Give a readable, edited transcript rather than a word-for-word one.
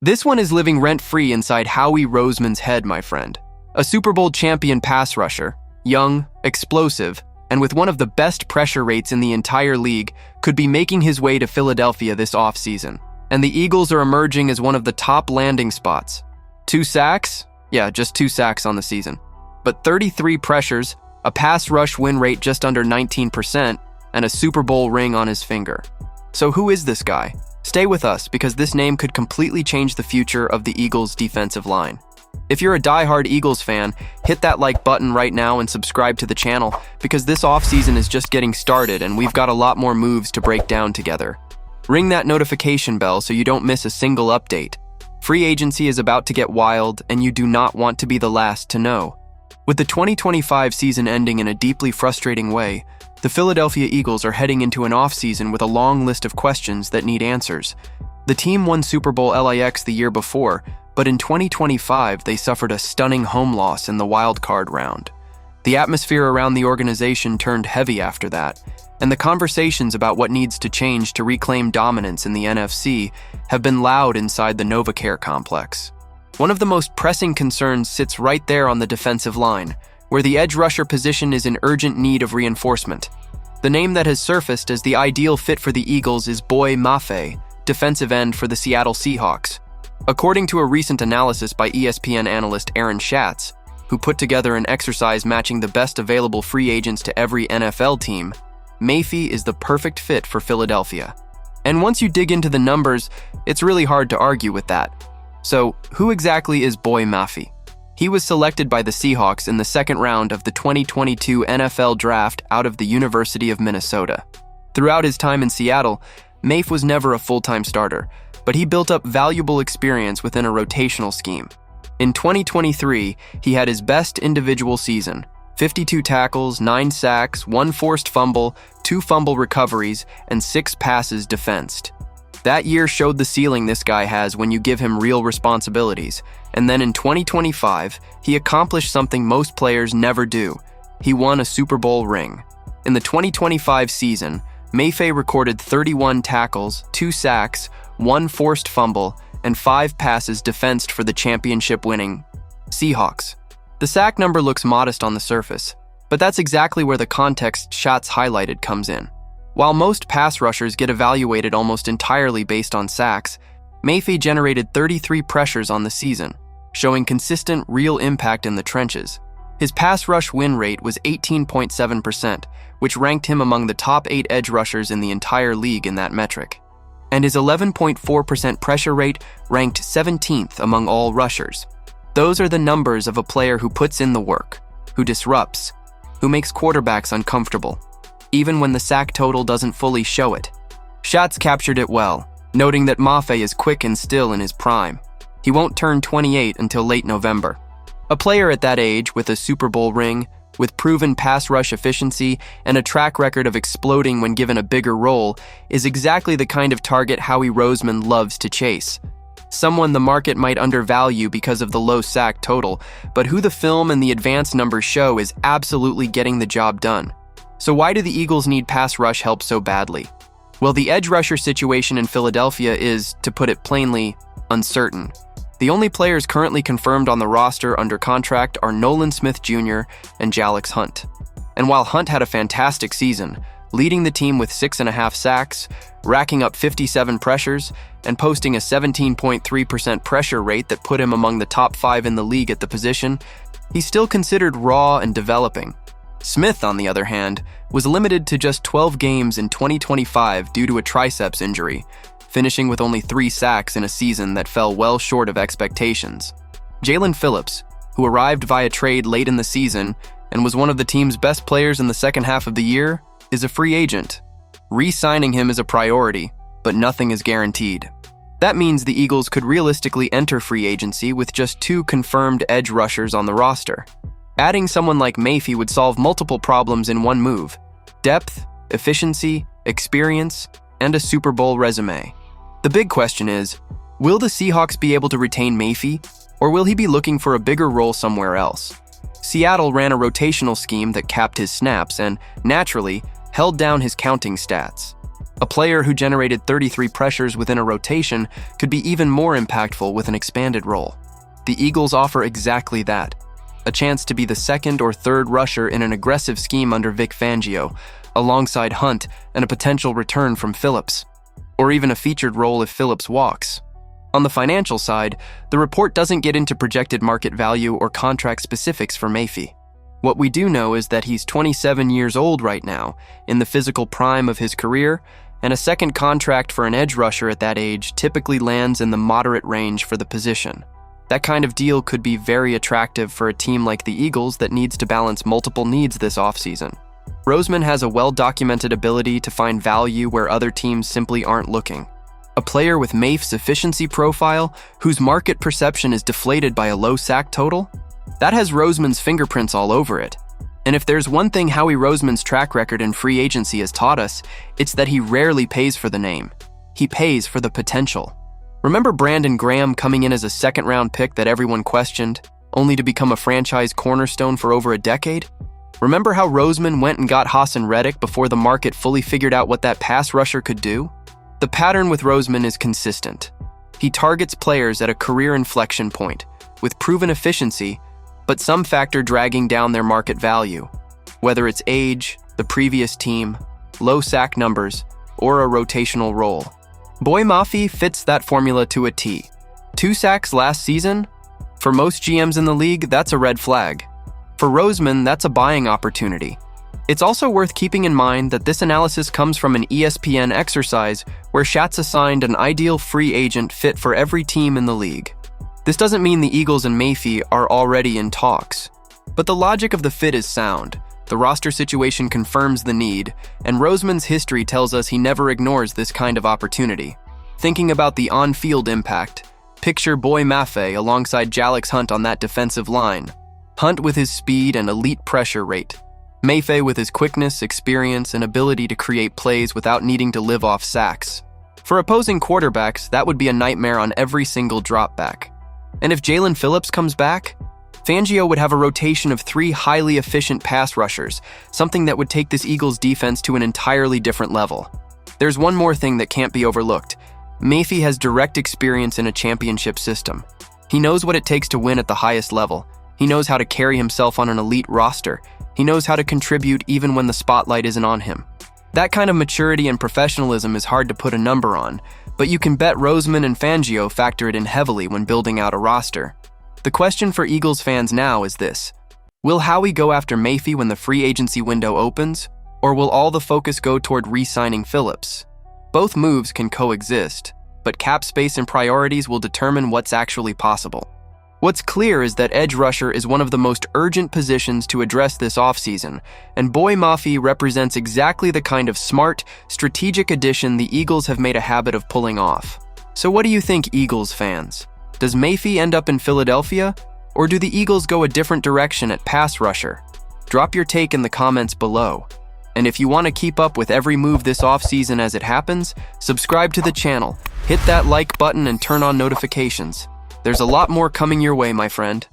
This one is living rent-free inside Howie Roseman's head, my friend. A Super Bowl champion pass rusher, young, explosive, and with one of the best pressure rates in the entire league, could be making his way to Philadelphia this offseason. And the Eagles are emerging as one of the top landing spots. 2 sacks? Yeah, just 2 sacks on the season. But 33 pressures, a pass rush win rate just under 19%, and a Super Bowl ring on his finger. So who is this guy? Stay with us, because this name could completely change the future of the Eagles' defensive line. If you're a diehard Eagles fan, hit that like button right now and subscribe to the channel, because this offseason is just getting started and we've got a lot more moves to break down together. Ring that notification bell so you don't miss a single update. Free agency is about to get wild, and you do not want to be the last to know. With the 2025 season ending in a deeply frustrating way, the Philadelphia Eagles are heading into an offseason with a long list of questions that need answers. The team won Super Bowl LAX the year before, but in 2025 they suffered a stunning home loss in the wild card round. The atmosphere around the organization turned heavy after that, and the conversations about what needs to change to reclaim dominance in the NFC have been loud inside the NovaCare complex. One of the most pressing concerns sits right there on the defensive line, where the edge rusher position is in urgent need of reinforcement. The name that has surfaced as the ideal fit for the Eagles is Boye Mafe, defensive end for the Seattle Seahawks. According to a recent analysis by ESPN analyst Aaron Schatz, who put together an exercise matching the best available free agents to every NFL team, Mafe is the perfect fit for Philadelphia. And once you dig into the numbers, it's really hard to argue with that. So, who exactly is Boye Mafe? He was selected by the Seahawks in the second round of the 2022 NFL Draft out of the University of Minnesota. Throughout his time in Seattle, Mafe was never a full-time starter, but he built up valuable experience within a rotational scheme. In 2023, he had his best individual season: 52 tackles, 9 sacks, 1 forced fumble, 2 fumble recoveries, and 6 passes defensed. That year showed the ceiling this guy has when you give him real responsibilities. And then in 2025, he accomplished something most players never do. He won a Super Bowl ring. In the 2025 season, Mafe recorded 31 tackles, 2 sacks, 1 forced fumble, and 5 passes defensed for the championship-winning Seahawks. The sack number looks modest on the surface, but that's exactly where the context Schatz highlighted comes in. While most pass rushers get evaluated almost entirely based on sacks, Mafe generated 33 pressures on the season, showing consistent, real impact in the trenches. His pass rush win rate was 18.7%, which ranked him among the top 8 edge rushers in the entire league in that metric. And his 11.4% pressure rate ranked 17th among all rushers. Those are the numbers of a player who puts in the work, who disrupts, who makes quarterbacks uncomfortable, even when the sack total doesn't fully show it. Schatz captured it well, noting that Mafe is quick and still in his prime. He won't turn 28 until late November. A player at that age with a Super Bowl ring, with proven pass rush efficiency and a track record of exploding when given a bigger role, is exactly the kind of target Howie Roseman loves to chase. Someone the market might undervalue because of the low sack total, but who the film and the advanced numbers show is absolutely getting the job done. So why do the Eagles need pass rush help so badly? Well, the edge rusher situation in Philadelphia is, to put it plainly, uncertain. The only players currently confirmed on the roster under contract are Nolan Smith Jr. and Jalyx Hunt. And while Hunt had a fantastic season, leading the team with 6.5 sacks, racking up 57 pressures, and posting a 17.3% pressure rate that put him among the top 5 in the league at the position, he's still considered raw and developing. Smith, on the other hand, was limited to just 12 games in 2025 due to a triceps injury, finishing with only 3 sacks in a season that fell well short of expectations. Jaelan Phillips, who arrived via trade late in the season and was one of the team's best players in the second half of the year, is a free agent. Re-signing him is a priority, but nothing is guaranteed. That means the Eagles could realistically enter free agency with just 2 confirmed edge rushers on the roster. Adding someone like Mafe would solve multiple problems in one move: depth, efficiency, experience, and a Super Bowl resume. The big question is, will the Seahawks be able to retain Mafe, or will he be looking for a bigger role somewhere else? Seattle ran a rotational scheme that capped his snaps and, naturally, held down his counting stats. A player who generated 33 pressures within a rotation could be even more impactful with an expanded role. The Eagles offer exactly that. A chance to be the second or third rusher in an aggressive scheme under Vic Fangio, alongside Hunt and a potential return from Phillips. Or even a featured role if Phillips walks. On the financial side, the report doesn't get into projected market value or contract specifics for Mafe. What we do know is that he's 27 years old right now, in the physical prime of his career, and a second contract for an edge rusher at that age typically lands in the moderate range for the position. That kind of deal could be very attractive for a team like the Eagles that needs to balance multiple needs this offseason. Roseman has a well-documented ability to find value where other teams simply aren't looking. A player with Mafe's efficiency profile, whose market perception is deflated by a low sack total? That has Roseman's fingerprints all over it. And if there's one thing Howie Roseman's track record in free agency has taught us, it's that he rarely pays for the name. He pays for the potential. Remember Brandon Graham coming in as a second-round pick that everyone questioned, only to become a franchise cornerstone for over a decade? Remember how Roseman went and got Hassan Reddick before the market fully figured out what that pass rusher could do? The pattern with Roseman is consistent. He targets players at a career inflection point, with proven efficiency, but some factor dragging down their market value, whether it's age, the previous team, low sack numbers, or a rotational role. Boye Mafe fits that formula to a T. 2 sacks last season? For most GMs in the league, that's a red flag. For Roseman, that's a buying opportunity. It's also worth keeping in mind that this analysis comes from an ESPN exercise where Schatz assigned an ideal free agent fit for every team in the league. This doesn't mean the Eagles and Mafe are already in talks, but the logic of the fit is sound. The roster situation confirms the need, and Roseman's history tells us he never ignores this kind of opportunity. Thinking about the on-field impact, picture Boye Mafe alongside Jalyx Hunt on that defensive line. Hunt with his speed and elite pressure rate. Mafe with his quickness, experience, and ability to create plays without needing to live off sacks. For opposing quarterbacks, that would be a nightmare on every single drop back. And if Jaelan Phillips comes back, Fangio would have a rotation of 3 highly efficient pass rushers, something that would take this Eagles defense to an entirely different level. There's one more thing that can't be overlooked. Mafe has direct experience in a championship system. He knows what it takes to win at the highest level. He knows how to carry himself on an elite roster. He knows how to contribute even when the spotlight isn't on him. That kind of maturity and professionalism is hard to put a number on, but you can bet Roseman and Fangio factor it in heavily when building out a roster. The question for Eagles fans now is this: will Howie go after Mafe when the free agency window opens, or will all the focus go toward re-signing Phillips? Both moves can coexist, but cap space and priorities will determine what's actually possible. What's clear is that edge rusher is one of the most urgent positions to address this offseason, and Boye Mafe represents exactly the kind of smart, strategic addition the Eagles have made a habit of pulling off. So what do you think, Eagles fans? Does Mafe end up in Philadelphia, or do the Eagles go a different direction at pass rusher? Drop your take in the comments below. And if you want to keep up with every move this offseason as it happens, subscribe to the channel, hit that like button and turn on notifications. There's a lot more coming your way, my friend.